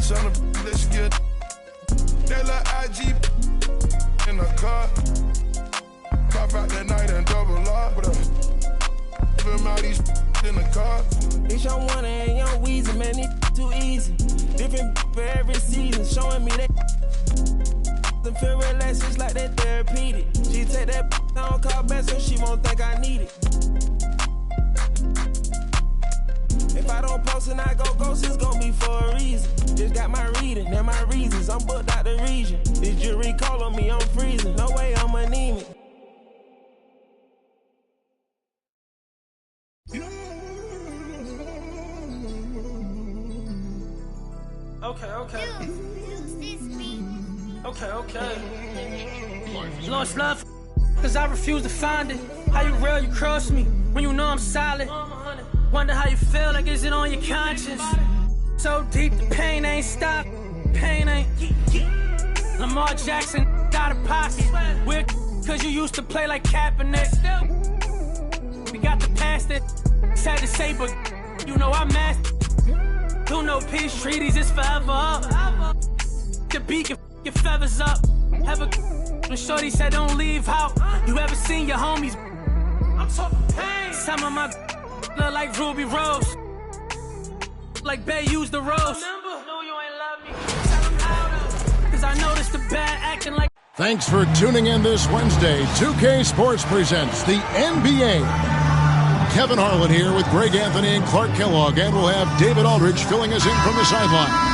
Cash on the let's get. They look IG in the car. Pop out that night and double up. Give him all these in the car. Bitch, I'm one and young Weezy, man, it too easy. Different for every season, showing me that. And feel relaxed, it's like that therapeutic. She take that I don't call back so she won't think I need it. If I don't post and I go ghost, it's gonna be for a reason. Just got my reading and my reasons. I'm booked out the region. This jury call on me, I'm freezing. No way I'm anemic. Okay. Lost love, cause I refuse to find it. How you real, you cross me, when you know I'm solid. Wonder how you feel, like is it on your conscience? So deep, the pain ain't stopped. Pain ain't. Lamar Jackson, got a pocket. Weird, cause you used to play like Kaepernick. We got the past it, sad to say, but you know I'm mastered. Do no peace treaties, it's forever up. The beat can your feathers up. Have a when shorty said don't leave out. You ever seen your homies? I'm talking pain. Some of my look like Ruby Rose. Like Bay used the rose. No, you ain't love me. Tell them how to. Cause I noticed the bad acting like. Thanks for tuning in this Wednesday. 2K Sports presents the NBA. Kevin Harlan here with Greg Anthony and Clark Kellogg, and we'll have David Aldridge filling us in from the sideline.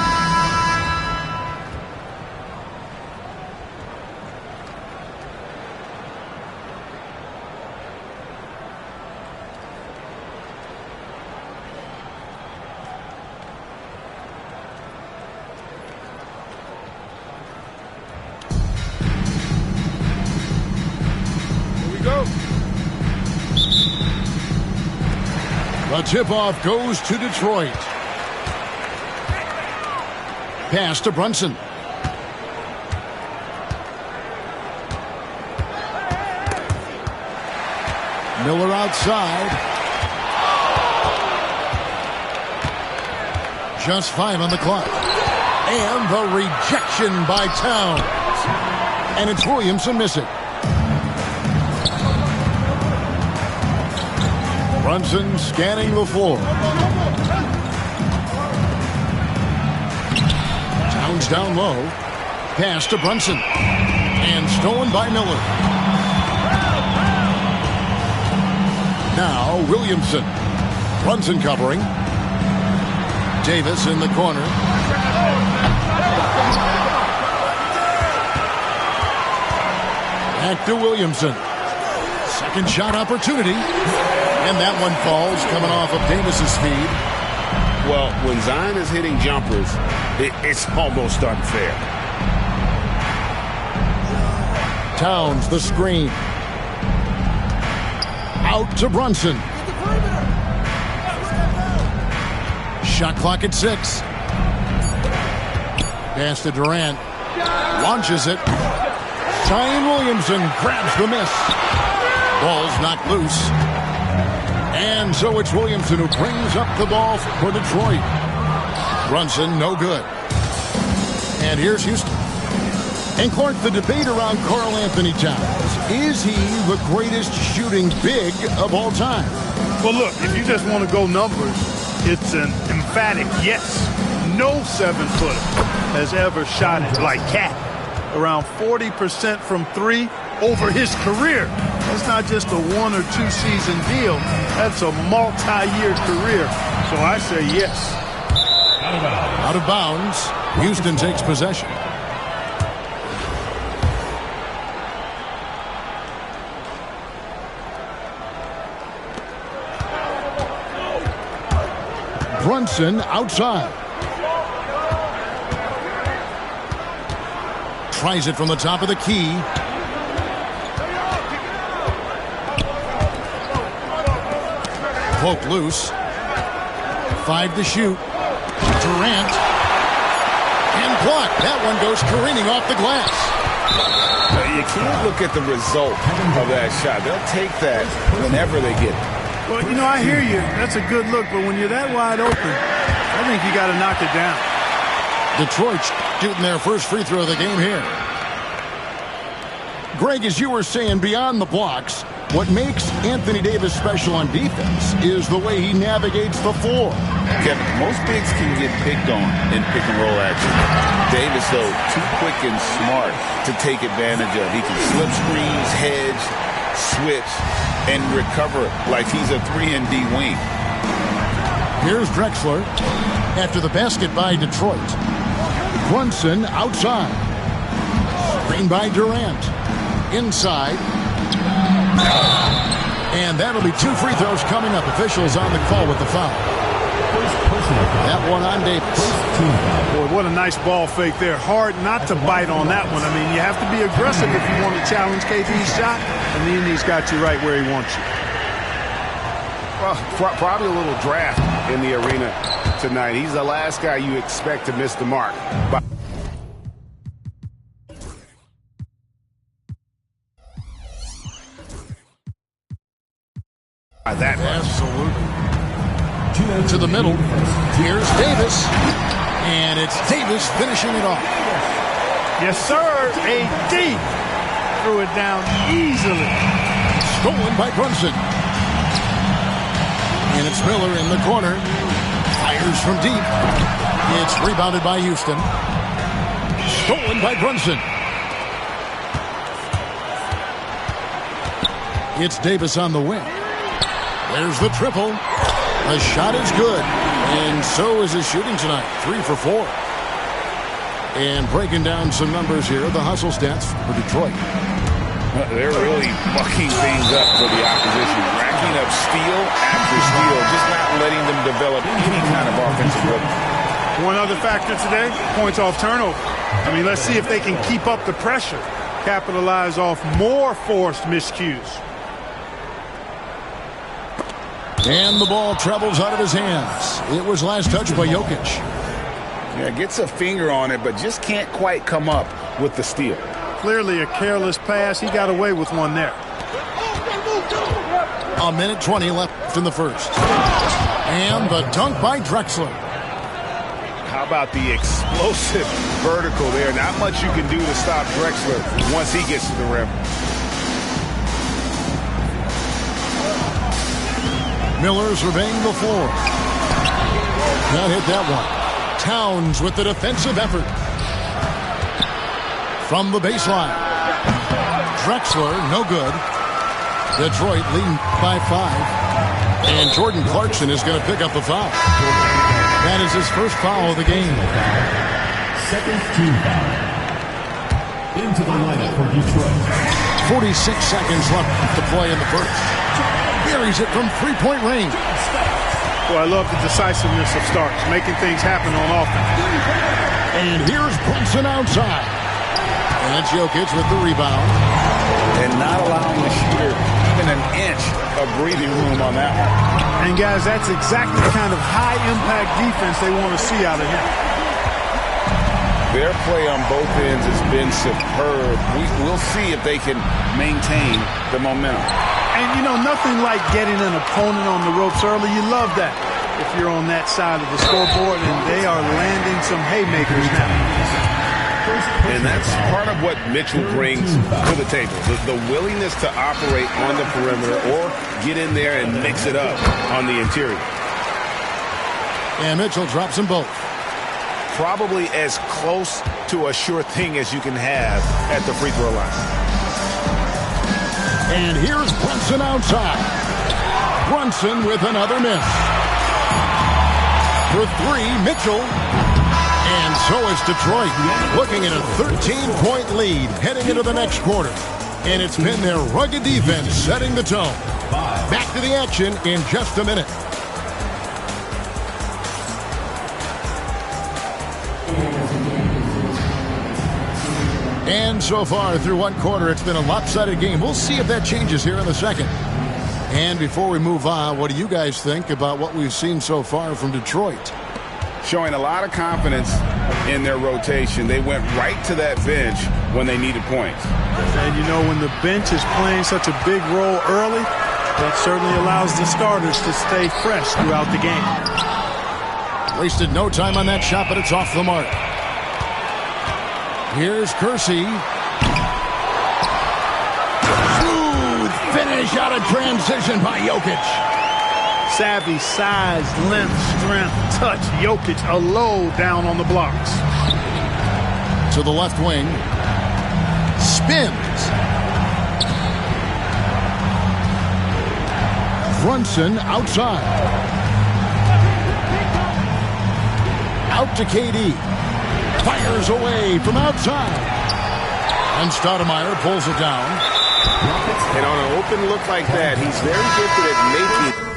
The tip-off goes to Detroit. Pass to Brunson. Miller outside. Just 5 on the clock. And the rejection by Towns. And it's Williamson missing. Brunson scanning the floor. Towns down low. Pass to Brunson. And stolen by Miller. Now Williamson. Brunson covering. Davis in the corner. Back to Williamson. Second shot opportunity. And that one falls, coming off of Davis's speed. Well, when Zion is hitting jumpers, it's almost unfair. Towns, the screen. Out to Brunson. Shot clock at 6. Pass to Durant. Launches it. Zion Williamson grabs the miss. Ball's knocked loose. And so it's Williamson who brings up the ball for Detroit. Brunson, no good. And here's Houston. And Clark, the debate around Karl Anthony Towns. Is he the greatest shooting big of all time? Well, look, if you just want to go numbers, it's an emphatic yes. No 7-footer has ever shot it like Cat. Around 40% from 3 over his career. That's not just a 1 or 2 season deal. That's a multi-year career. So I say yes. Out of bounds. Houston takes possession. Brunson outside. Tries it from the top of the key. Poke loose. 5 to shoot. Durant. And blocked. That one goes careening off the glass. You can't look at the result of that shot. They'll take that whenever they get it. Well, you know, I hear you. That's a good look. But when you're that wide open, I think you got to knock it down. Detroit shooting their first free throw of the game here. Greg, as you were saying, beyond the blocks, what makes Anthony Davis special on defense is the way he navigates the floor. Kevin, most bigs can get picked on in pick-and-roll action. Davis, though, too quick and smart to take advantage of. He can slip screens, hedge, switch, and recover like he's a 3-and-D wing. Here's Drexler after the basket by Detroit. Brunson outside. Screen by Durant. Inside. And that'll be 2 free throws coming up. Officials on the call with the foul. That one on Davis. Boy, what a nice ball fake there. Hard not to bite on that one. I mean, you have to be aggressive if you want to challenge KD's shot. And then he's got you right where he wants you. Well, probably a little draft in the arena tonight. He's the last guy you expect to miss the mark. By that absolutely. To the middle. Here's Davis. And it's Davis finishing it off. Yes, sir. AD threw it down easily. Stolen by Brunson. And it's Miller in the corner. Fires from deep. It's rebounded by Houston. Stolen by Brunson. It's Davis on the wing. There's the triple. The shot is good. And so is his shooting tonight. 3 for 4. And breaking down some numbers here, the hustle stats for Detroit. They're really mucking things up for the opposition. Racking up steal after steal. Just not letting them develop any kind of offensive rhythm. One other factor today, points off turnover. I mean, let's see if they can keep up the pressure. Capitalize off more forced miscues. And the ball travels out of his hands. It was last touched by Jokic. Yeah, gets a finger on it, but just can't quite come up with the steal. Clearly a careless pass. He got away with one there. 1:20 left in the first. And the dunk by Drexler. How about the explosive vertical there? Not much you can do to stop Drexler once he gets to the rim. Miller surveying the floor. Can't hit that one. Towns with the defensive effort. From the baseline. Drexler, no good. Detroit leading by 5. And Jordan Clarkson is going to pick up the foul. That is his first foul of the game. Second team foul. Into the lineup for Detroit. 46 seconds left to play in the first. Buries it from 3-point range. Well, I love the decisiveness of Starks, making things happen on offense. And here's Brunson outside. And it's Jokic with the rebound. And not allowing the shooter even an inch of breathing room on that one. And, guys, that's exactly the kind of high-impact defense they want to see out of him. Their play on both ends has been superb. We'll see if they can maintain the momentum. And, you know, nothing like getting an opponent on the ropes early. You love that if you're on that side of the scoreboard, and they are landing some haymakers now. And that's part of what Mitchell brings to the table, the willingness to operate on the perimeter or get in there and mix it up on the interior. And Mitchell drops them both. Probably as close to a sure thing as you can have at the free throw line. And here's Brunson outside. Brunson with another miss. For 3, Mitchell. And so is Detroit, looking at a 13-point lead heading into the next quarter. And it's been their rugged defense setting the tone. Back to the action in just a minute. And so far through one quarter, it's been a lopsided game. We'll see if that changes here in the second. And before we move on, what do you guys think about what we've seen so far from Detroit? Showing a lot of confidence in their rotation. They went right to that bench when they needed points. And, you know, when the bench is playing such a big role early, that certainly allows the starters to stay fresh throughout the game. Wasted no time on that shot, but it's off the mark. Here's Kersey. Smooth finish out of transition by Jokic. Savvy, size, length, strength, touch. Jokic a low down on the blocks. To the left wing. Spins. Brunson outside. Out to KD. Fires away from outside. And Stoudemire pulls it down. And on an open look like that, he's very gifted at making it.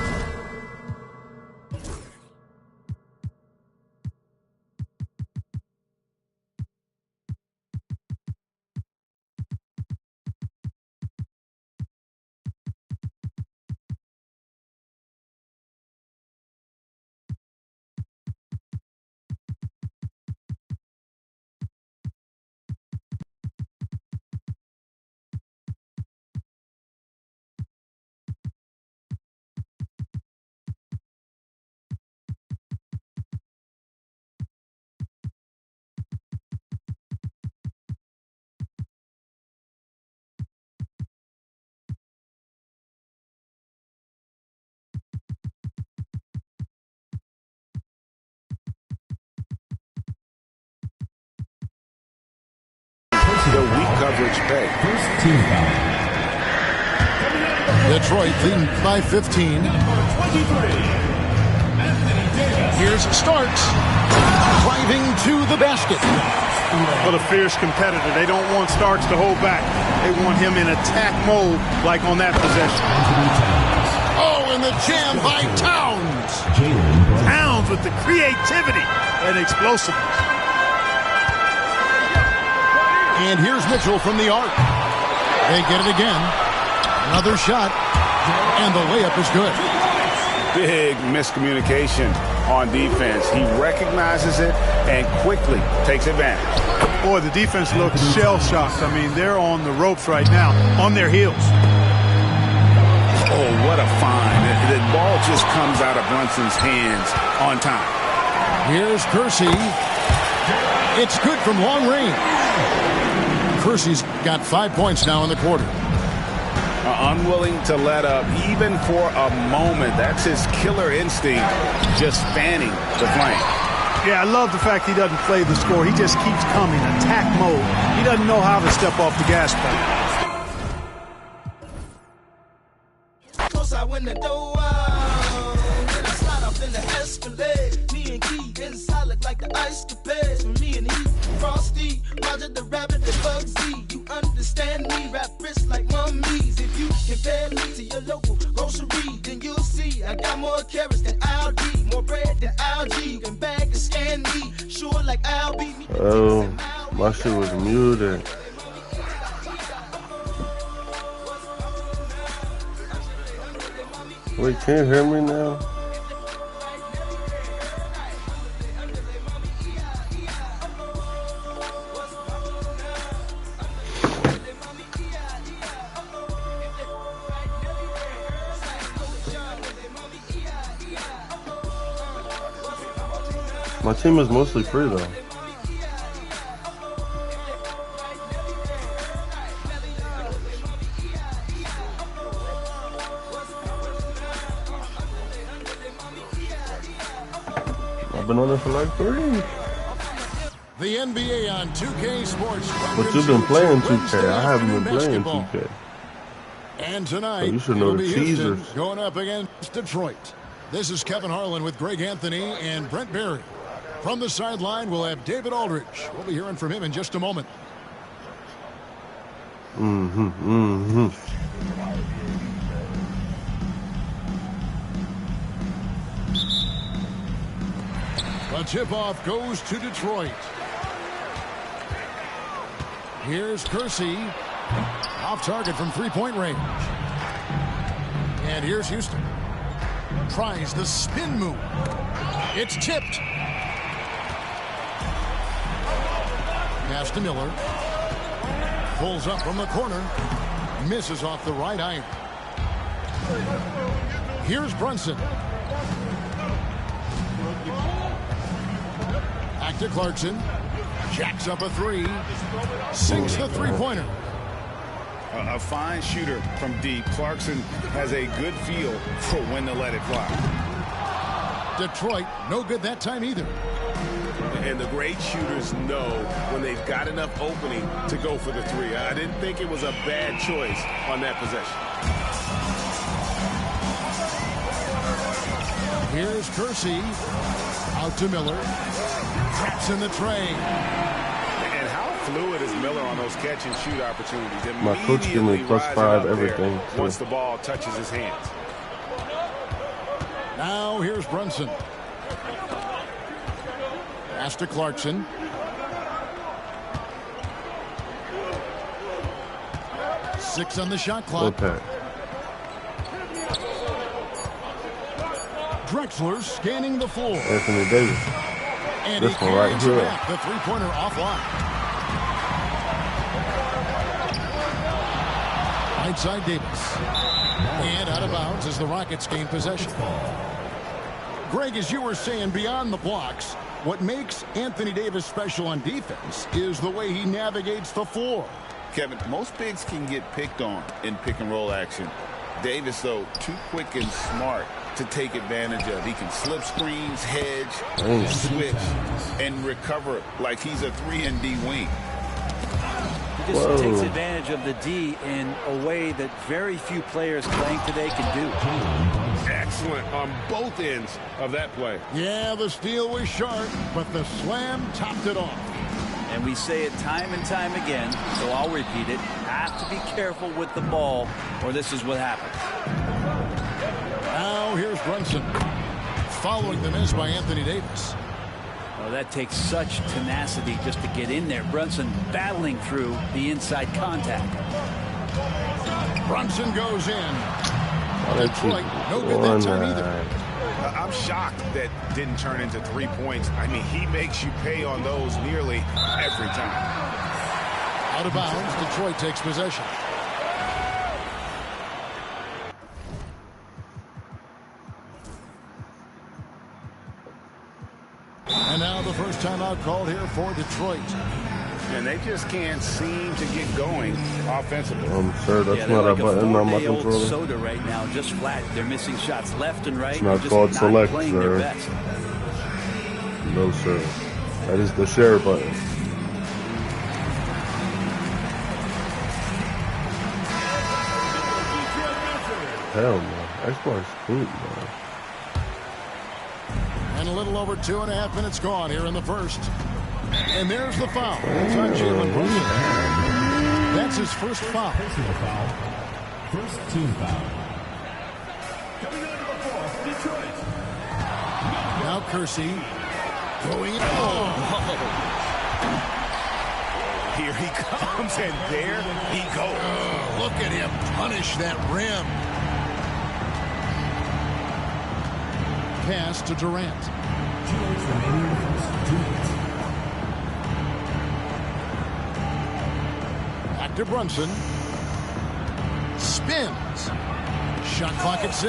The weak coverage pay. First team foul. Detroit leading by 15. Here's Starks. Driving to the basket. But a fierce competitor. They don't want Starks to hold back. They want him in attack mode like on that possession. Oh, and the jam by Towns. Towns with the creativity and explosiveness. And here's Mitchell from the arc. They get it again. Another shot. And the layup is good. Big miscommunication on defense. He recognizes it and quickly takes advantage. Boy, the defense looks shell-shocked. I mean, they're on the ropes right now, on their heels. Oh, what a find. The ball just comes out of Brunson's hands on time. Here's Kersey. It's good from long range. Kersey's got 5 points now in the quarter. Unwilling to let up even for a moment. That's his killer instinct, just fanning the flame. Yeah, I love the fact he doesn't play the score. He just keeps coming, attack mode. He doesn't know how to step off the gas pedal. Close out when the door out. Then I slide off in the Escalade. Me and Key inside look like the ice capades. Me and he, Frosty, Roger the Rabbit, and Bugsy. You understand me? Rap wrist like mummies. If you compare me to your local grocery, then you'll see I got more carrots than Aldi, more bread than algae. You can bag and scan me, sure like Albi. Oh, my shit was muted. Wait, can you hear me now? My team is mostly free though. I've been on it for like 3. The NBA on 2K Sports. But you've been playing 2K. I haven't been playing 2K. And tonight, So you should know it'll the be Houston teasers. going up against Detroit. This is Kevin Harlan with Greg Anthony and Brent Barry. From the sideline, we'll have David Aldridge. We'll be hearing from him in just a moment. The tip-off goes to Detroit. Here's Kersey. Off target from three-point range. And here's Houston. Tries the spin move. It's tipped. Pass to Miller. Pulls up from the corner. Misses off the right iron. Here's Brunson. Back to Clarkson. Jacks up a three. Sinks the three-pointer. A fine shooter from deep. Clarkson has a good feel for when to let it fly. Detroit, no good that time either. And the great shooters know when they've got enough opening to go for the three. I didn't think it was a bad choice on that possession. Here's Kersey. Out to Miller. Traps in the tray. And how fluid is Miller on those catch and shoot opportunities? My coach gave me +5 everything. Once the ball touches his hands. Now here's Brunson. Pass to Clarkson. Six on the shot clock. Okay. Drexler scanning the floor. Anthony Davis. And this one right here. Back. The three-pointer offline. Right side Davis. And out of bounds as the Rockets gain possession. Greg, as you were saying, beyond the blocks, what makes Anthony Davis special on defense is the way he navigates the floor. Kevin, most bigs can get picked on in pick-and-roll action. Davis, though, too quick and smart to take advantage of. He can slip screens, hedge, switch, and recover like he's a 3-and-D wing. He just takes advantage of the D in a way that very few players playing today can do. Excellent on both ends of that play. Yeah, the steal was sharp, but the slam topped it off. And we say it time and time again, so I'll repeat it. Have to be careful with the ball, or this is what happens. Now here's Brunson. Following the miss by Anthony Davis. Oh, that takes such tenacity just to get in there. Brunson battling through the inside contact. Brunson goes in. Detroit, no good that time either. I'm shocked that didn't turn into 3 points. I mean, he makes you pay on those nearly every time. Out of bounds, Detroit takes possession. And now the first timeout called here for Detroit. And they just can't seem to get going offensively. I'm sure that's not a button on my controller. Soda right now, just flat. They're missing shots left and right. It's not just called not select, playing sir. their best. No, sir. That is the share button. Hell no. Xbox cool, man. And a little over 2.5 minutes gone here in the first. And there's the foul. It's on Jalen Brunson. That's his first foul. Personal foul. First team foul. Coming out of the fourth, Detroit. Now Kersey going. Here he comes, and there he goes. Oh, look at him punish that rim. Pass to Durant. 2 minutes remaining in the first. 2 minutes. Back to Brunson. Spins. Shot clock at 6.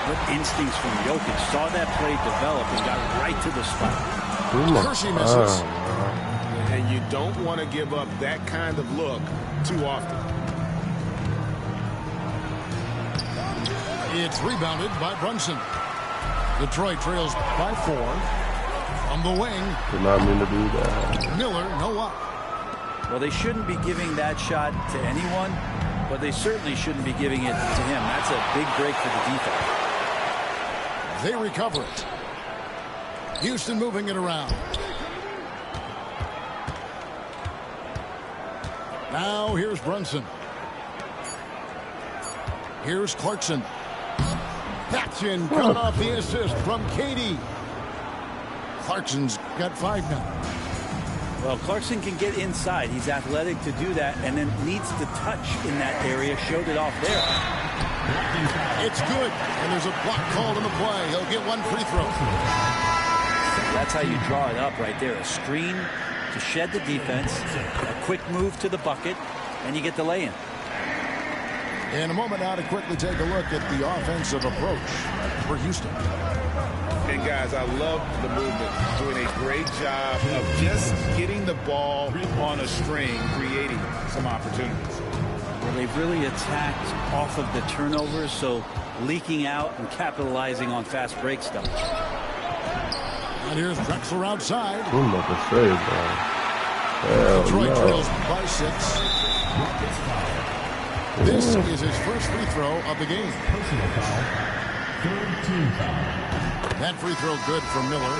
Good instincts from Jokic. Saw that play develop and got right to the spot. Kersey misses. And you don't want to give up that kind of look too often. It's rebounded by Brunson. Detroit trails by 4. On the wing. Did not mean to do that. Miller, no up. Well, they shouldn't be giving that shot to anyone, but they certainly shouldn't be giving it to him. That's a big break for the defense. They recover it. Houston moving it around. Now here's Brunson. Here's Clarkson. That's in, coming off the assist from KD. Clarkson's got 5 now. Well, Clarkson can get inside. He's athletic to do that, and then needs to touch in that area. Showed it off there. It's good, and there's a block called in the play. He'll get 1 free throw. That's how you draw it up right there. A screen to shed the defense, a quick move to the bucket, and you get the lay-in. In a moment now to quickly take a look at the offensive approach for Houston. And guys, I love the movement. Doing a great job of just getting the ball on a string, creating some opportunities. Well, they've really attacked off of the turnovers, so leaking out and capitalizing on fast break stuff. And here's Drexler outside. I'm not to say that. Detroit trails by 6. This is his first free throw of the game. That free throw good for Miller.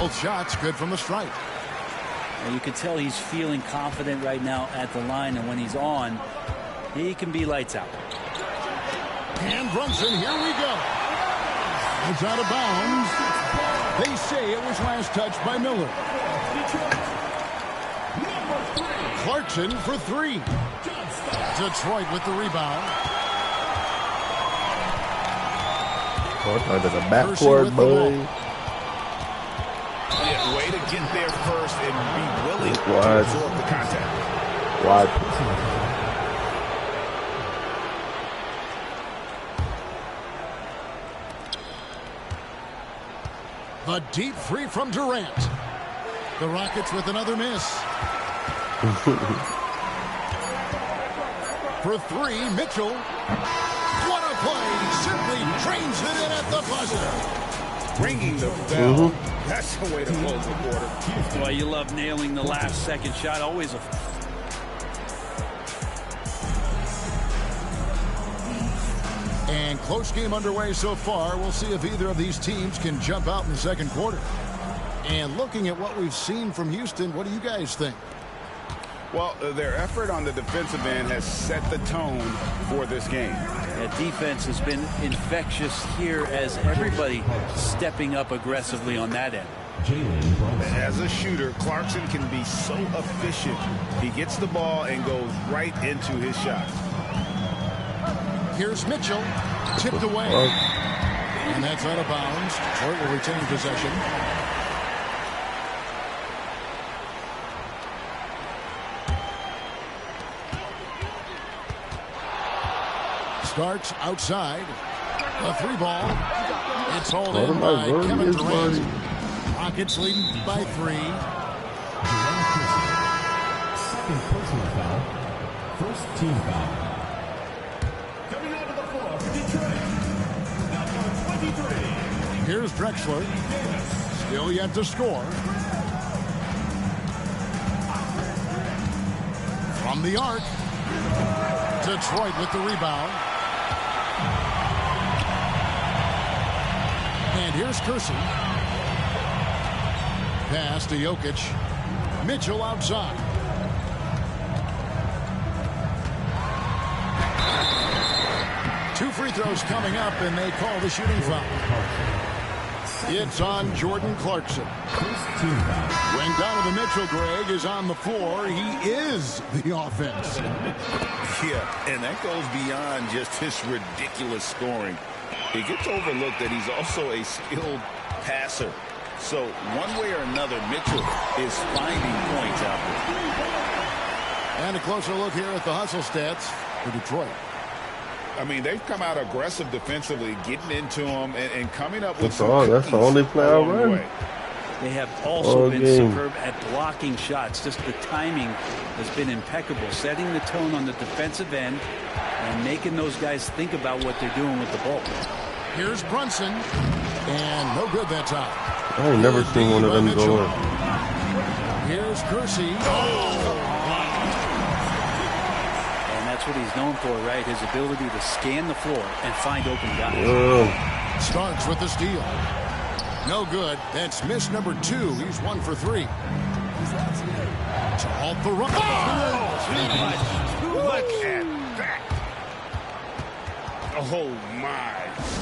Both shots good from the stripe. And you can tell he's feeling confident right now at the line, and when he's on, he can be lights out. And Brunson, here we go. It's out of bounds. They say it was last touched by Miller. Clarkson for 3. Detroit with the rebound. Oh, there's a backcourt, boy. Yeah, way to get there first and be willing to absorb the contact. Wide. The deep free from Durant. The Rockets with another miss. For 3, Mitchell. What a play. Simply trains it in at the buzzer. Ringing the bell. That's the way to close the quarter. Boy, you love nailing the last second shot. Always a... And close game underway so far. We'll see if either of these teams can jump out in the second quarter. And looking at what we've seen from Houston, what do you guys think? Well, their effort on the defensive end has set the tone for this game. That defense has been infectious here as everybody stepping up aggressively on that end. As a shooter, Clarkson can be so efficient. He gets the ball and goes right into his shots. Here's Mitchell, tipped away. And that's out of bounds. Detroit will retain possession. Starts outside. A 3 ball. It's hauled in by Kevin Durant. Rockets leading by 3. Second personal foul. First team foul. Coming onto the floor for Detroit, number 23. Here's Drexler. Still yet to score. From the arc. Detroit with the rebound. And here's Kersey. Pass to Jokic. Mitchell outside. Two free throws coming up, and they call the shooting foul. It's on Jordan Clarkson. When Donovan Mitchell, Greg, is on the floor, he is the offense. Yeah, and that goes beyond just his ridiculous scoring. It gets overlooked that he's also a skilled passer. So one way or another, Mitchell is finding points out there. And a closer look here at the hustle stats for Detroit. I mean, they've come out aggressive defensively, getting into them and coming up with that's the only play I run. They have also been superb at blocking shots. Just the timing has been impeccable, setting the tone on the defensive end and making those guys think about what they're doing with the ball. Here's Brunson, and no good that time. I ain't never seen one of them go in. Here's Kersey. And that's what he's known for, right? His ability to scan the floor and find open guys. Starks with the steal. No good. That's miss number 2. He's 1 for 3. To halt the run. Look at that. Oh, my.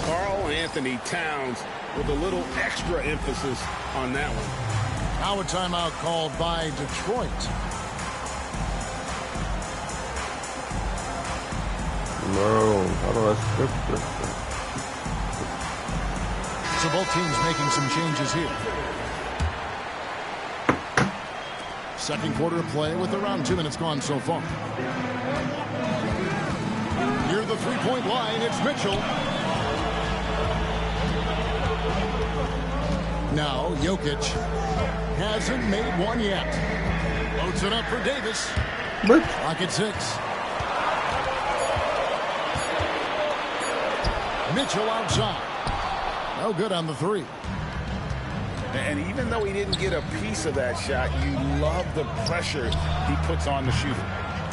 Karl Anthony Towns with a little extra emphasis on that one. Now a timeout called by Detroit. No, how do I script this? So both teams making some changes here. Second quarter of play with around 2 minutes gone so far. Near the three-point line, it's Mitchell. Now, Jokic hasn't made one yet. Loads it up for Davis. Clock at 6. Mitchell outside. No good on the three. And even though he didn't get a piece of that shot, you love the pressure he puts on the shooter.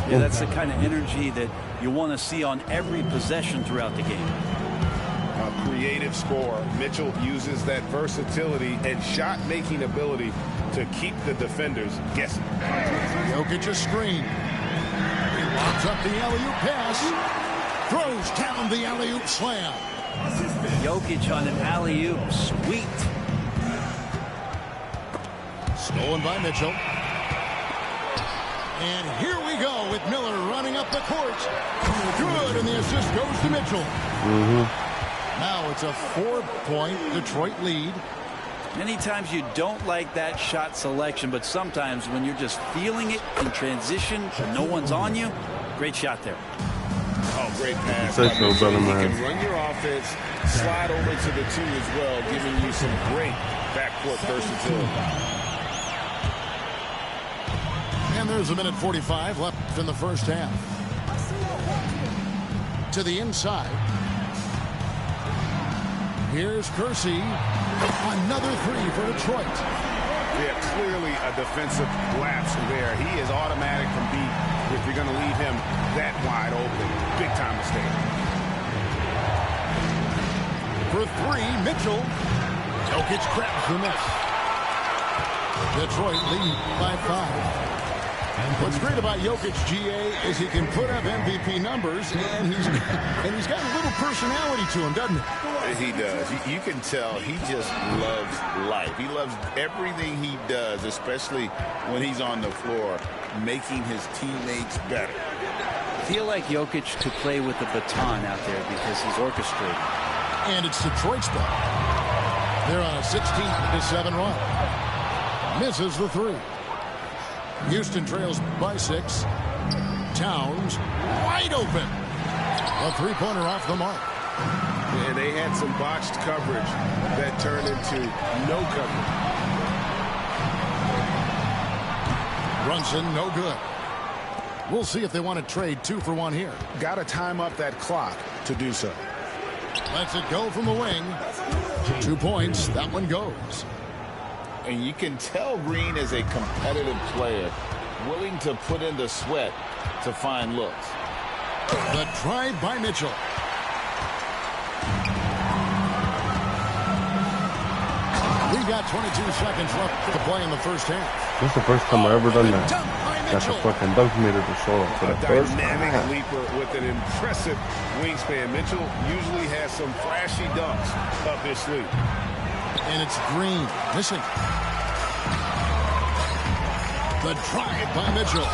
Yeah, that's the kind of energy that you want to see on every possession throughout the game. A creative scorer. Mitchell uses that versatility and shot-making ability to keep the defenders guessing. Jokic a screen. He lobs up the alley-oop pass. Throws down the alley-oop slam. Jokic on an alley-oop. Sweet. Stolen by Mitchell. And here we go with Miller running up the court. Good, and the assist goes to Mitchell. Now it's a 4-point Detroit lead. Many times you don't like that shot selection, but sometimes when you're just feeling it in transition, no one's on you, great shot there. Oh, great pass. That's no better, man. You can run your offense, slide over to the 2 as well, giving you some great backcourt versatility. And there's a minute 45 left in the first half. To the inside. Here's Kersey. Another three for Detroit. Yeah, clearly a defensive lapse there. He is automatic from deep if you're going to leave him that wide open. Big time mistake. For three, Mitchell. Jokic grabs the miss. Detroit lead by 5. What's great about Jokic, GA, is he can put up MVP numbers, and he's got a little personality to him, doesn't he? He does. You can tell he just loves life. He loves everything he does, especially when he's on the floor, making his teammates better. I feel like Jokic could play with the baton out there because he's orchestrating. And it's Detroit's ball. They're on a 16-7 run. Misses the three. Houston trails by 6. Towns wide open. A three-pointer off the mark. And they had some botched coverage that turned into no coverage. Brunson, no good. We'll see if they want to trade 2 for 1 here. Got to time up that clock to do so. Lets it go from the wing. 2 points. That one goes. And you can tell Green is a competitive player, willing to put in the sweat to find looks. The drive by Mitchell. We got 22 seconds left to play in the first half. That's the first time I ever done that. That's a fucking dunk meter to show up for the first Dynamic time. leaper with an impressive wingspan. Mitchell usually has some flashy dunks up his sleeve. And it's Green missing. The drive by Mitchell.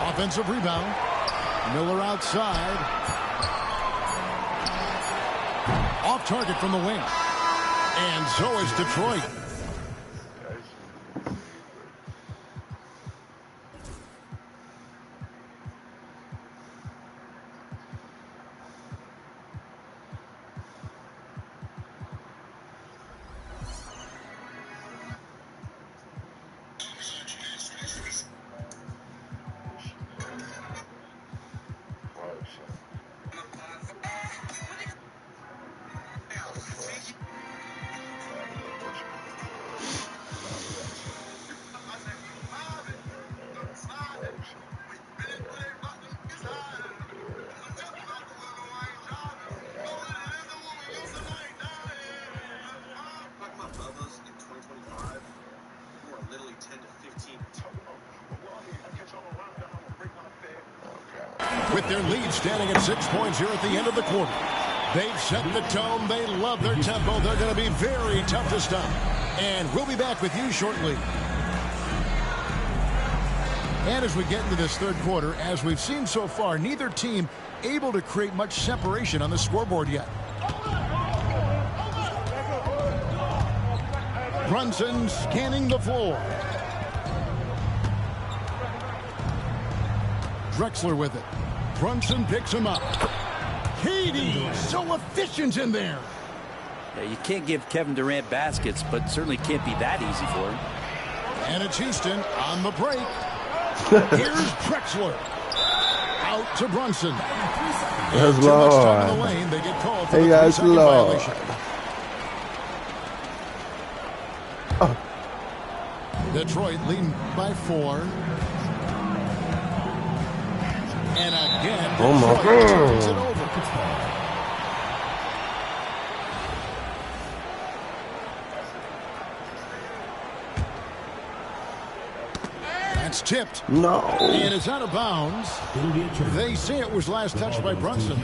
Offensive rebound. Miller outside. Off target from the wing. And so is Detroit. With their lead standing at 6 points here at the end of the quarter. They've set the tone. They love their tempo. They're going to be very tough to stop. And we'll be back with you shortly. And as we get into this third quarter, as we've seen so far, neither team able to create much separation on the scoreboard yet. Brunson scanning the floor. Drexler with it. Brunson picks him up. Katie, so efficient in there. Yeah, you can't give Kevin Durant baskets, but certainly can't be that easy for him. And it's Houston on the break. Here's Drexler. Out to Brunson. That's Too much time in the low. lane. They get called for Hey, the guys, 3-second low. violation. Detroit leading by 4. And again, Oh, my Detroit turns it God. over. That's tipped. No. And it's out of bounds. They say it was last touched by Brunson.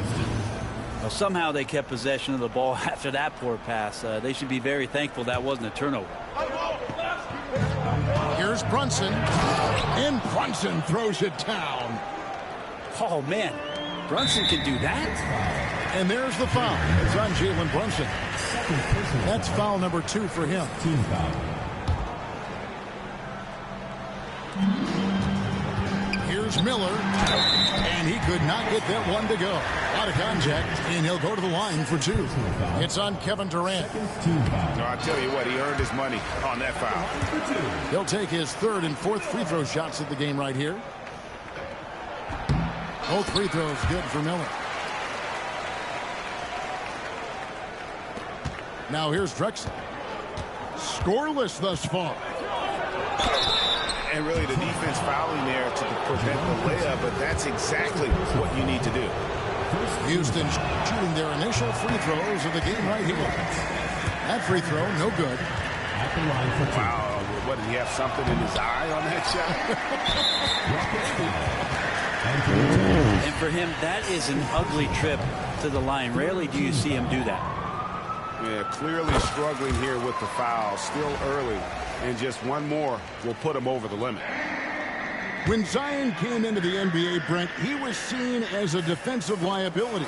Well, somehow they kept possession of the ball after that poor pass. They should be very thankful that wasn't a turnover. Here's Brunson. And Brunson throws it down. Oh, man. Brunson can do that? And there's the foul. It's on Jalen Brunson. That's foul number 2 for him. Team foul. Here's Miller. And he could not get that one to go. Out of contact, and he'll go to the line for 2. It's on Kevin Durant. Team foul. No, I tell you what, he earned his money on that foul. He'll take his 3rd and 4th free throw shots of the game right here. Both free throws good for Miller. Now here's Drexler. Scoreless thus far. And really the defense fouling there to prevent the layup, but that's exactly what you need to do. Houston shooting their initial free throws of the game right here. That free throw, no good. At the line for 2. Wow, what, did he have something in his eye on that shot? And for him, that is an ugly trip to the line. Rarely do you see him do that. Yeah, clearly struggling here with the foul. Still early. And just one more will put him over the limit. When Zion came into the NBA, Brent, he was seen as a defensive liability.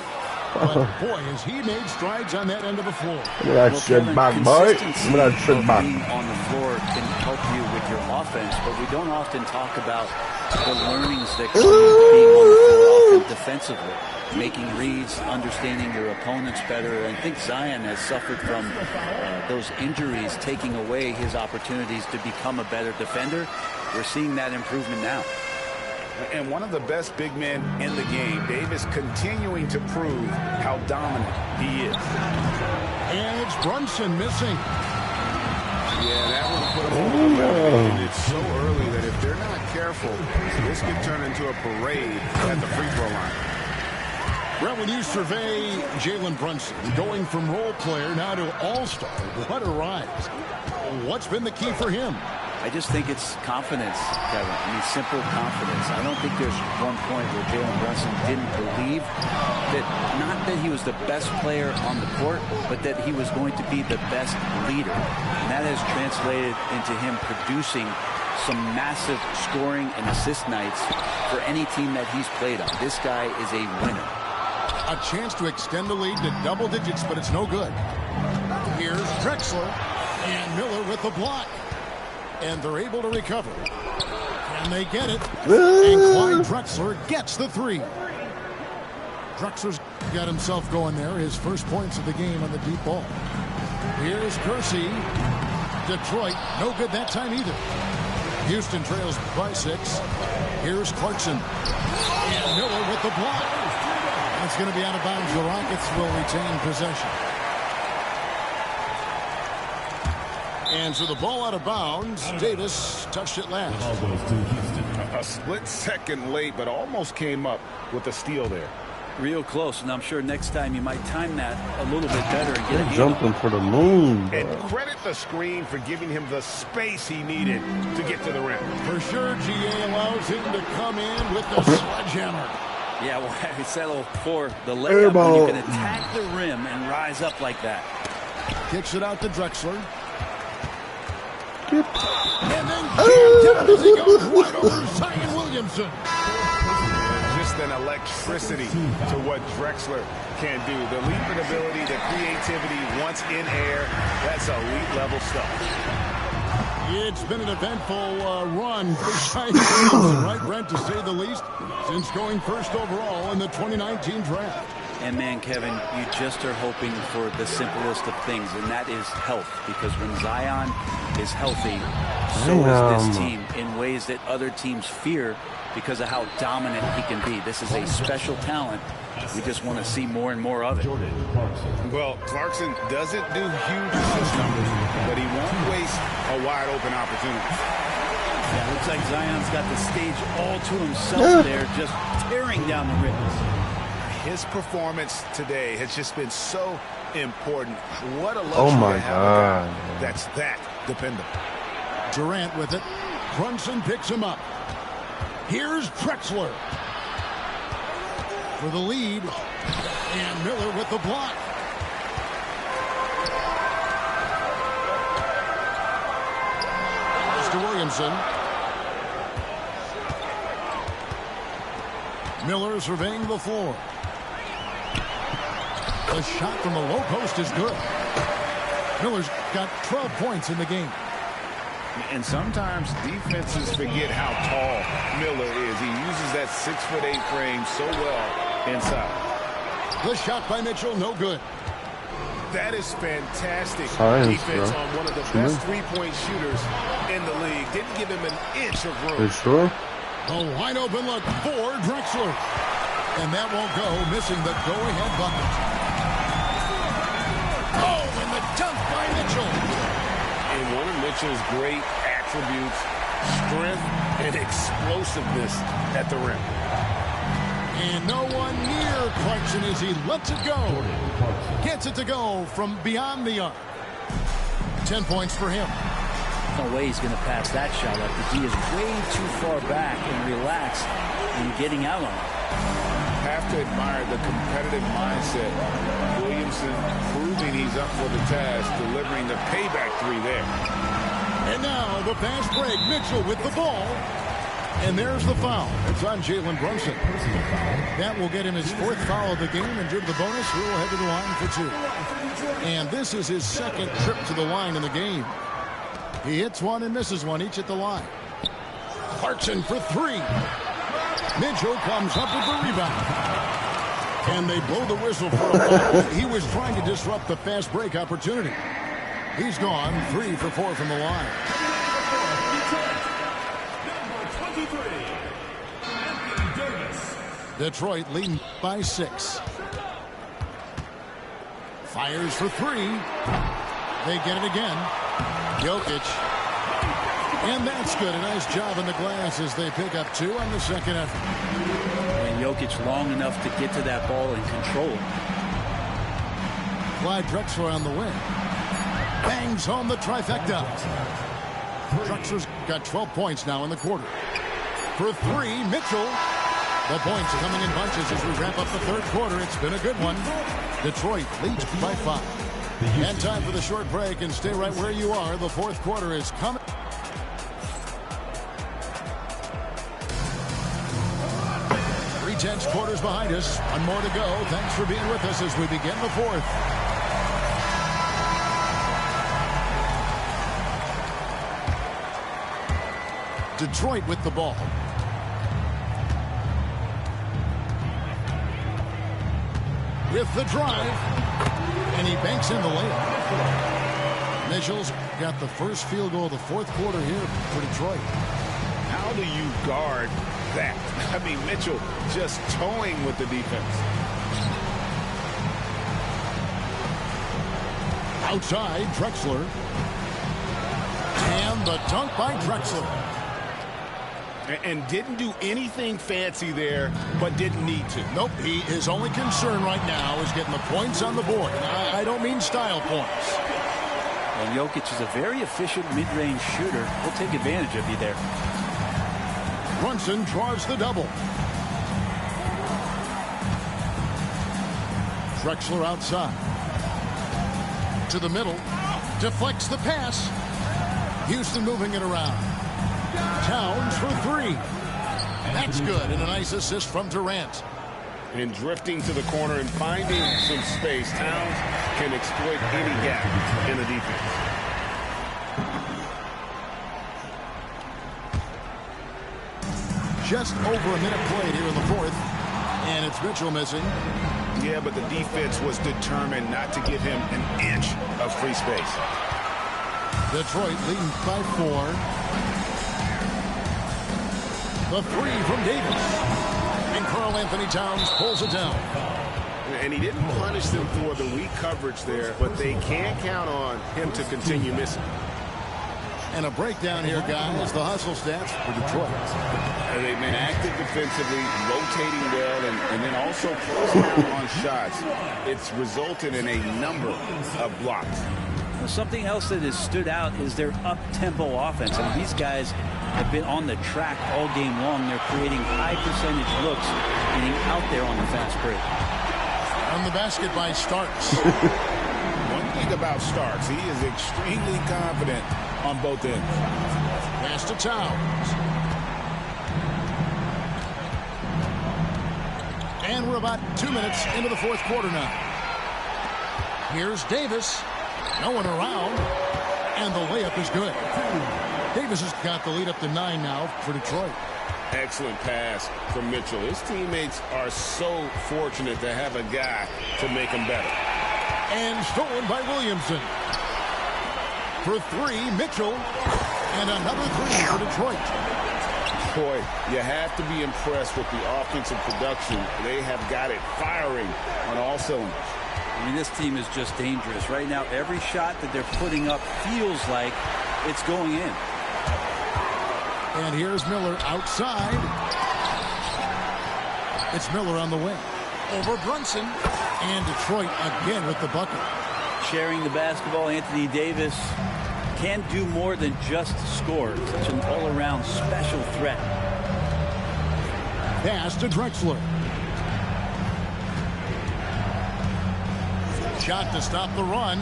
But boy, has he made strides on that end of the floor. Look at that shit back, boy. Look at that shit back. Being on the floor can help you with your offense, but we don't often talk about the learnings that come with being on the floor defensively. Making reads, understanding your opponents better. And I think Zion has suffered from those injuries, taking away his opportunities to become a better defender. We're seeing that improvement now. And one of the best big men in the game, Davis, continuing to prove how dominant he is. And it's Brunson missing. Yeah, that one put him over the limit. And it's so early that if they're not careful, this could turn into a parade at the free throw line. Well, when you survey Jalen Brunson going from role player now to all-star, what a rise. What's been the key for him? I just think it's confidence, Kevin. I mean, simple confidence. I don't think there's one point where Jalen Brunson didn't believe that, not that he was the best player on the court, but that he was going to be the best leader. And that has translated into him producing some massive scoring and assist nights for any team that he's played on. This guy is a winner. A chance to extend the lead to double digits, but it's no good. Here's Drexler and Miller with the block. And they're able to recover. And they get it. And Clyde Drexler gets the 3. Drexler's got himself going there. His first points of the game on the deep ball. Here's Kersey. Detroit, no good that time either. Houston trails by 6. Here's Clarkson. And Miller with the block. It's going to be out of bounds. The Rockets will retain possession. And so the ball out of bounds. Davis touched it last. Ball goes to Houston. A split second late, but almost came up with a steal there. Real close, and I'm sure next time you might time that a little bit better and get a They're handle. jumping for the moon, bro. And credit the screen for giving him the space he needed to get to the rim. For sure, GA allows him to come in with the sledgehammer. Yeah, well, I settle for the layup when you can attack the rim and rise up like that. Kicks it out to Drexler. And then jammed down as he goes right over Zion Williamson. Just an electricity to what Drexler can do. The leaping ability, the creativity once in air, that's elite level stuff. It's been an eventful run for Zion Williamson, right, Brent, to say the least, since going first overall in the 2019 draft. And man, Kevin, you just are hoping for the simplest of things, and that is health. Because when Zion is healthy, so is this team in ways that other teams fear because of how dominant he can be. This is a special talent. We just want to see more and more of it. Well, Clarkson doesn't do huge assist numbers, but he won't waste a wide open opportunity. Yeah, looks like Zion's got the stage all to himself there, just tearing down the ribbons. His performance today has just been so important. What a luxury to have a guy that's that dependable. Durant with it. Brunson picks him up. Here's Drexler for the lead, and Miller with the block. Mr. Williamson. Miller surveying the floor. The shot from the low post is good. Miller's got 12 points in the game. And sometimes defenses forget how tall Miller is. He uses that 6'8" frame so well inside. The shot by Mitchell, no good. That is fantastic defense on one of the best three-point shooters in the league. Didn't give him an inch of room. You sure? A wide open look for Drexler. And that won't go, missing the go-ahead bucket. Oh, and the dunk by Mitchell. And one of Mitchell's great attributes, strength and explosiveness at the rim. And no one near Clarkson as he lets it go. Gets it to go from beyond the arc. 10 points for him. No way he's going to pass that shot up because he is way too far back and relaxed in getting out on it. Have to admire the competitive mindset. Williamson proving he's up for the task, delivering the payback three there. And now the fast break. Mitchell with the ball. And there's the foul. It's on Jalen Brunson. That will get him his fourth foul of the game, and due to the bonus, he will head to the line for two. And this is his second trip to the line in the game. He hits one and misses one, each at the line. Clarkson for three. Mitchell comes up with the rebound. And they blow the whistle for a foul. He was trying to disrupt the fast break opportunity. He's gone 3 for 4 from the line. Detroit leading by 6. Fires for 3. They get it again. Jokic. And that's good. A nice job in the glass as they pick up 2 on the second effort. And Jokic long enough to get to that ball and control it. Clyde Drexler on the wing. Bangs home the trifecta. Drexler's got 12 points now in the quarter. For 3, Mitchell. The points coming in bunches as we wrap up the third quarter. It's been a good one. Detroit leads by 5. And time for the short break, and stay right where you are. The fourth quarter is coming. 3/10 quarters behind us. One more to go. Thanks for being with us as we begin the fourth. Detroit with the ball. With the drive, and he banks in the layup. Mitchell's got the first field goal of the fourth quarter here for Detroit. How do you guard that? I mean, Mitchell just towing with the defense. Outside, Drexler. And the dunk by Drexler. And didn't do anything fancy there, but didn't need to. Nope, his only concern right now is getting the points on the board. And I don't mean style points. And Jokic is a very efficient mid-range shooter. He'll take advantage of you there. Brunson draws the double. Drexler outside. To the middle. Deflects the pass. Houston moving it around. Towns for 3. That's good. And a nice assist from Durant. And drifting to the corner and finding some space. Towns can exploit any gap in the defense. just over a minute played here in the fourth. And it's Mitchell missing. Yeah, but the defense was determined not to give him an inch of free space. Detroit leading by 4. The three from Davis. And Karl Anthony Towns pulls it down. And he didn't punish them for the weak coverage there, but they can't count on him to continue missing. And a breakdown here, guys. The hustle stats for Detroit. They've been active defensively, rotating well, and then also closing out on shots. It's resulted in a number of blocks. Well, something else that has stood out is their up-tempo offense. I mean, these guys have been on the track all game long. They're creating high percentage looks, getting out there on the fast break. On the basket by Starks. One thing about Starks, he is extremely confident on both ends. Pass to Towns. And we're about 2 minutes into the fourth quarter now. Here's Davis. No one around. And the layup is good. Davis has got the lead up to 9 now for Detroit. Excellent pass from Mitchell. His teammates are so fortunate to have a guy to make them better. And stolen by Williamson. For 3, Mitchell. And another 3 for Detroit. Boy, you have to be impressed with the offensive production. They have got it firing on all cylinders. I mean, this team is just dangerous. Right now, every shot that they're putting up feels like it's going in. And here's Miller outside. It's Miller on the wing. Over Brunson. And Detroit again with the bucket. Sharing the basketball, Anthony Davis can do more than just score. Such an all-around special threat. Pass to Drexler. Shot to stop the run.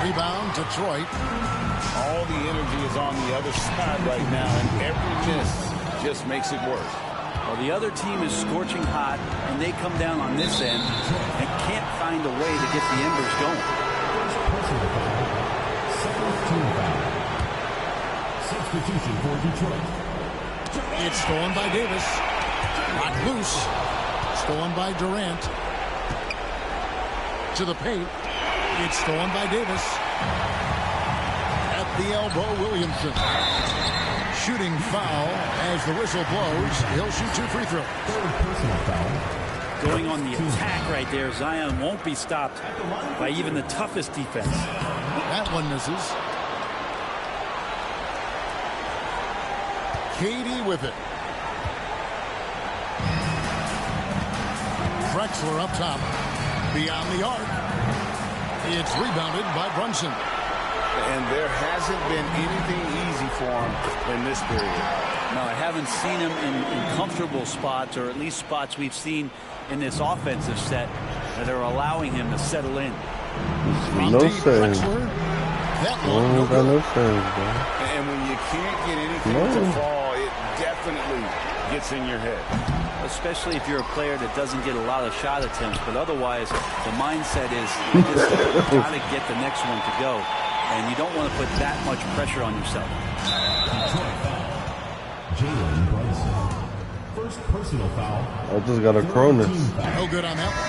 Rebound, Detroit. All the energy is on the other side right now, and every miss just makes it worse. Well, the other team is scorching hot, and they come down on this end and can't find a way to get the embers going. Substitution for Detroit. It's stolen by Davis. Not loose. Stolen by Durant. To the paint. It's stolen by Davis. At the elbow, Williamson. Shooting foul as the whistle blows. He'll shoot 2 free throws. Personal foul. Going on the attack right there. Zion won't be stopped by even the toughest defense. That one misses. Katie with it. Drexler up top. Beyond the arc. It's rebounded by Brunson. And there hasn't been anything easy for him in this period. No, I haven't seen him in comfortable spots, or at least spots we've seen in this offensive set that are allowing him to settle in. No sense. That one no sense, bro. And when you can't get anything to fall, it definitely gets in your head. Especially if you're a player that doesn't get a lot of shot attempts, but otherwise the mindset is you just got to get the next one to go, and you don't want to put that much pressure on yourself. Jalen Brunson. First personal foul. I just got a Cronus. No good on that one.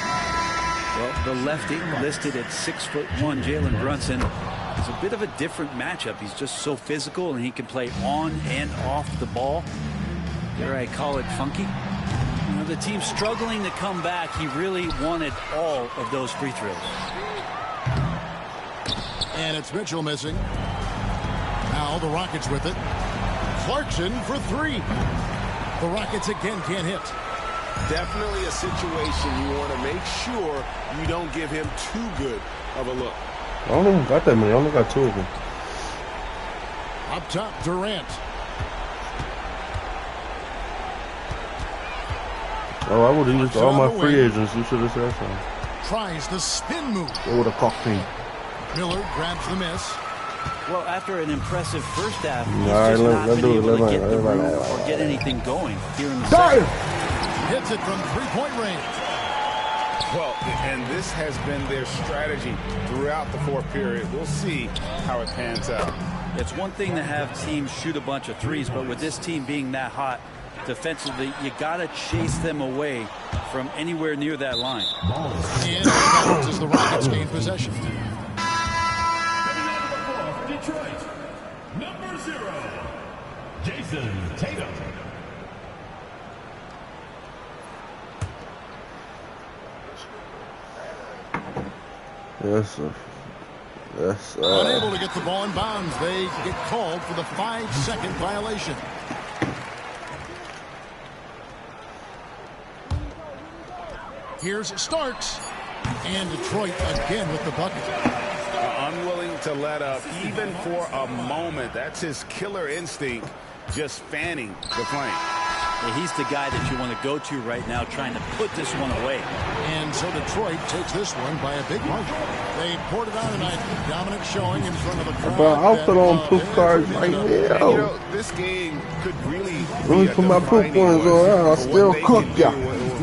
Well, the lefty listed at 6'1", Jalen Brunson is a bit of a different matchup. He's just so physical, and he can play on and off the ball. Dare I call it funky? You know, the team's struggling to come back. He really wanted all of those free throws. And it's Mitchell missing. Now the Rockets with it. Clarkson for 3. The Rockets again can't hit. Definitely a situation you want to make sure you don't give him too good of a look. I don't even got that many. I only got 2 of them. Up top, Durant. Oh, I would have used all my free agents. You should have said something. Tries the spin move. They would have cocked me. Miller grabs the miss. Well, after an impressive first half, he's right, just not been able to get the let room or get anything going here in the second. Hits it from 3-point range. Well, and this has been their strategy throughout the fourth period. We'll see how it pans out. It's one thing to have teams shoot a bunch of threes, but with this team being that hot, defensively. You got to chase them away from anywhere near that line. And that is the Rockets gain possession. Detroit, number 0, Jason Tatum. Yes, sir. Yes, sir. Unable to get the ball in bounds. They get called for the 5-second violation. Here's Starks. And Detroit again with the bucket. Unwilling to let up even for a moment. That's his killer instinct, just fanning the flame. Yeah, he's the guy that you want to go to right now, trying to put this one away. And so Detroit takes this one by a big margin. They poured it on tonight. Dominant showing in front of a crowd. But I'll put on poop cards right now. You know, this game could really be put my poop ones on. I'll still cook ya.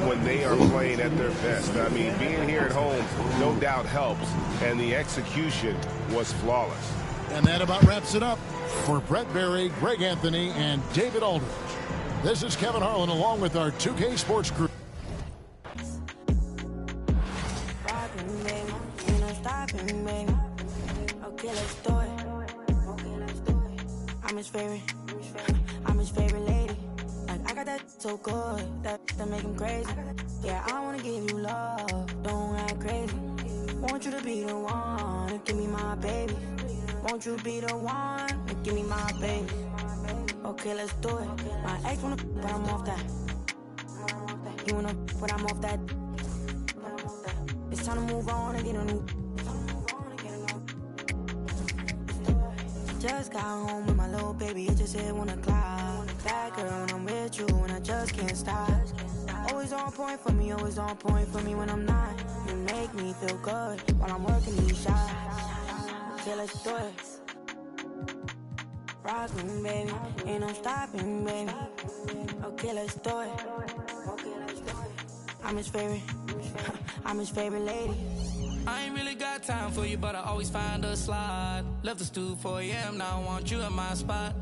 When they are playing at their best. I mean, being here at home no doubt helps, and the execution was flawless. And that about wraps it up for Brett Berry, Greg Anthony, and David Aldridge. This is Kevin Harlan along with our 2K Sports crew. I'm his favorite. I'm his favorite lady. Like, I got that so good that make him crazy. Yeah, I wanna give you love. Don't act crazy. Want you to be the one to give me my baby. Want you to be the one to give me my baby. Okay, let's do it. My ex wanna, but I'm off that. You wanna, but I'm off that. It's time to move on and get a new. Just got home with my little baby, it just hit 1 o'clock. That girl when I'm with you and I just can't stop. Always on point for me, always on point for me when I'm not. You make me feel good while I'm working these shots. Okay, let's do it. Rock me, baby, ain't no stopping, baby. Okay, let's do it. I'm his favorite. I'm his favorite lady. I ain't really got time for you, but I always find a slot. Left the stool 4 a.m., now I want you in my spot.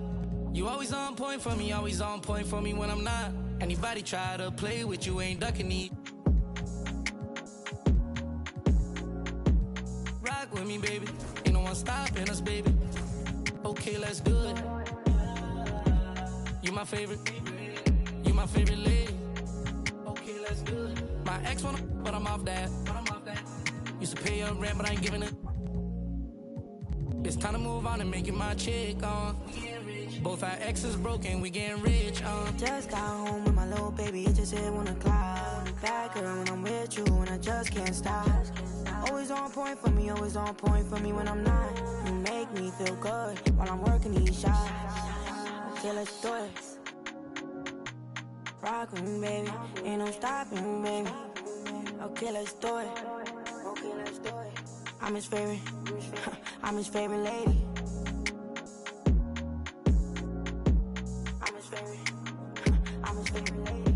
You always on point for me, always on point for me when I'm not. Anybody try to play with you, ain't ducking me. Rock with me, baby, ain't no one stopping us, baby. Okay, let's do it. You my favorite lady. Okay, let's do it. My ex wanna, but I'm off that. Used to pay your rent, but I ain't giving it. It's time to move on and make it my chick, Both our exes broken, we getting rich, Just got home with my little baby, it just hit 1 o'clock. That girl when I'm with you and I just can't stop. Always on point for me, always on point for me when I'm not. You make me feel good while I'm working these shots. Okay, let's do it. Rock with me, baby, ain't no stopping, baby. Okay, let's do it. I'm his favorite. I'm his favorite lady. I'm his favorite. I'm his favorite lady.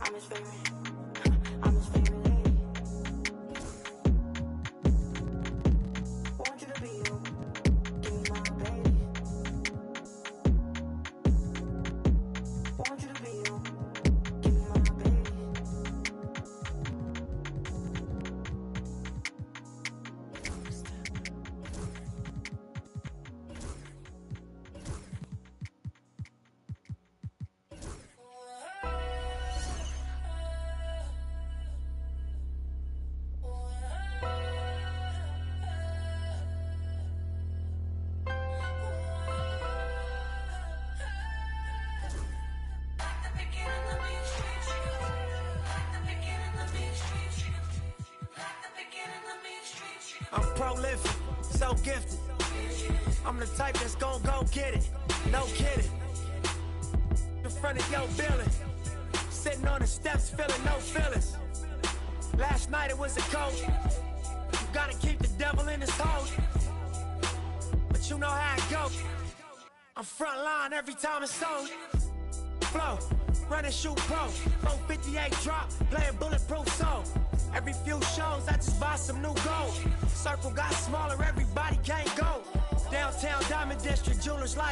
I'm his favorite. I'm his favorite lady. Want you to be you. Give me my baby. Want you to be you. Give me my baby. I'm prolific, so gifted. I'm the type that's gon' go get it. No kidding. In front of your building. Sitting on the steps, feeling no feelings. Last night it was a cold. You gotta keep the devil in his hole. But you know how it goes. I'm front line every time it's sold. Flow, run and shoot pro. 458 drop, playing bulletproof soul. Every few shows, I just buy some new gold. Circle got smaller, everybody can't go. Downtown Diamond District, jewelers like